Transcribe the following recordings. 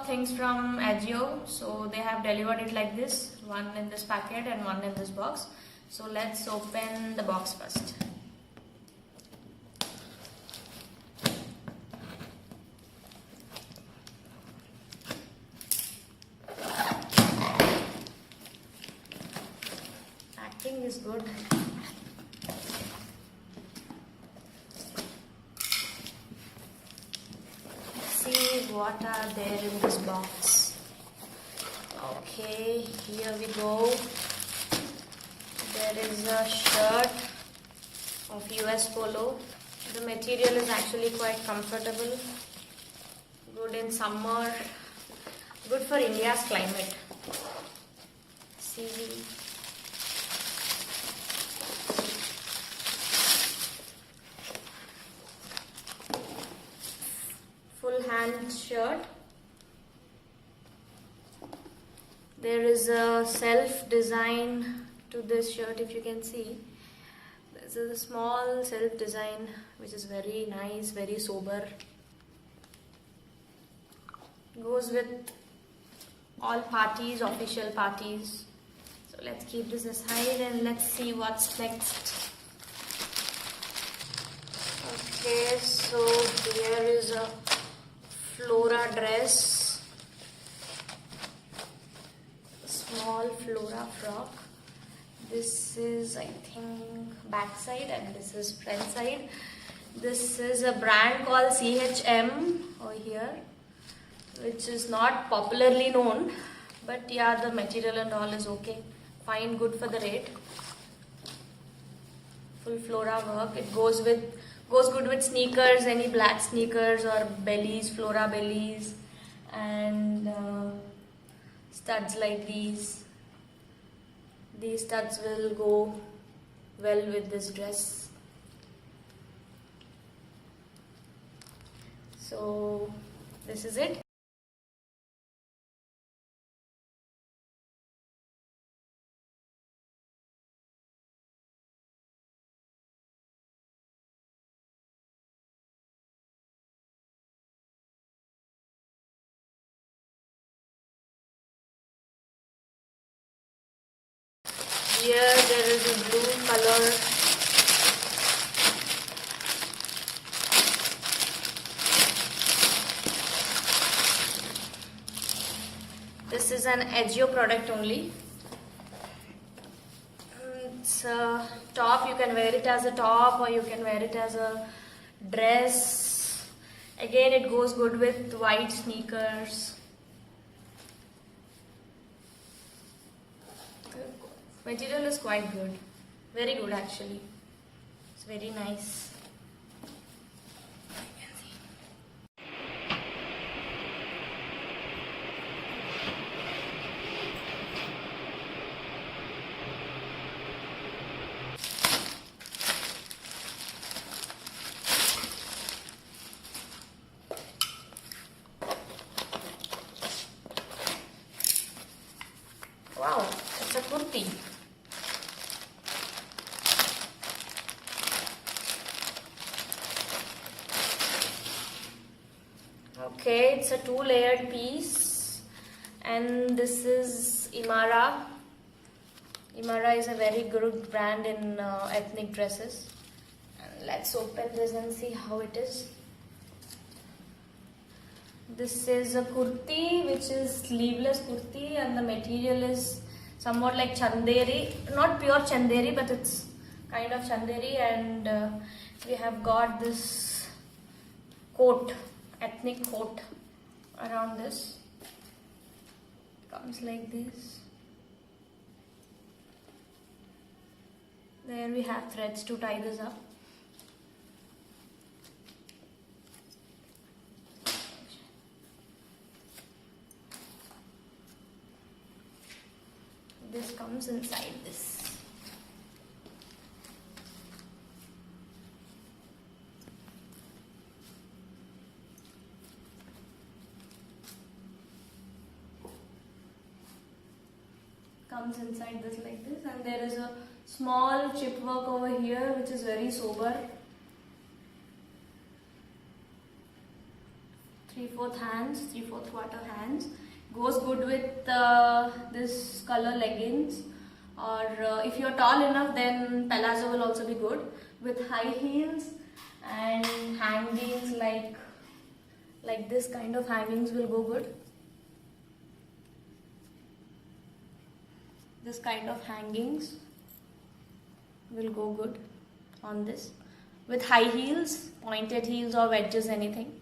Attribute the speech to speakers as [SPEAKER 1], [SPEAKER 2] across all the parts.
[SPEAKER 1] things from Ajio. So they have delivered it like this, one in this packet and one in this box. So let's open the box first. Packing is good. See what are there in this box. Okay, here we go. There is a shirt of US Polo. The material is actually quite comfortable, good in summer, good for India's climate. See, full hand shirt. There is a self design to this shirt, if you can see. This is a small self design which is very nice, very sober. Goes with all parties, official parties. So let's keep this aside and let's see what's next. Okay, so here is a Flora dress, small Flora frock. This is, I think, back side and this is front side. This is a brand called CHM over here, which is not popularly known, but yeah, the material and all is okay, fine, good for the rate. Full Flora work. It goes good with sneakers, any black sneakers or bellies, Flora bellies, and studs like these. These studs will go well with this dress. So this is it. Here there is a blue color. This is an Ajio product only. It's a top. You can wear it as a top or you can wear it as a dress. Again, it goes good with white sneakers. Material is quite good, very good actually. It's very nice. Wow, it's a kurti. Okay, it's a two-layered piece, and this is Imara. Imara is a very good brand in ethnic dresses. And let's open this and see how it is. This is a kurti, which is sleeveless kurti, and the material is somewhat like chanderi. Not pure chanderi, but it's kind of chanderi, and we have got this coat, ethnic coat around this. Comes like this. There we have threads to tie this up. This comes inside this. Comes inside this like this, and there is a small chip work over here which is very sober. 3/4 3/4 hands, 3/4 quarter hands. Goes good with this color leggings, or if you're tall enough, then palazzo will also be good with high heels and hangings like this kind of hangings will go good. This kind of hangings will go good on this with high heels, pointed heels or wedges, anything.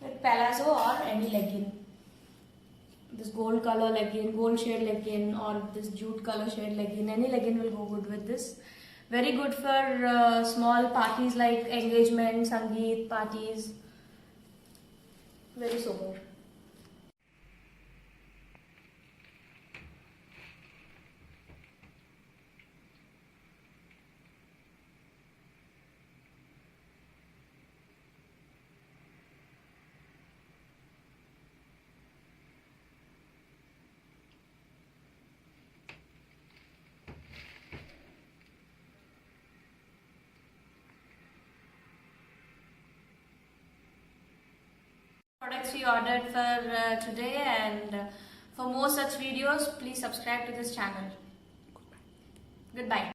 [SPEAKER 1] With palazzo or any legging. This gold color legging, gold shade legging, or this jute color shade legging, any legging will go good with this. Very good for small parties like engagement, sangeet parties. Very sober. Products we ordered for today, and for more such videos, please subscribe to this channel. Goodbye.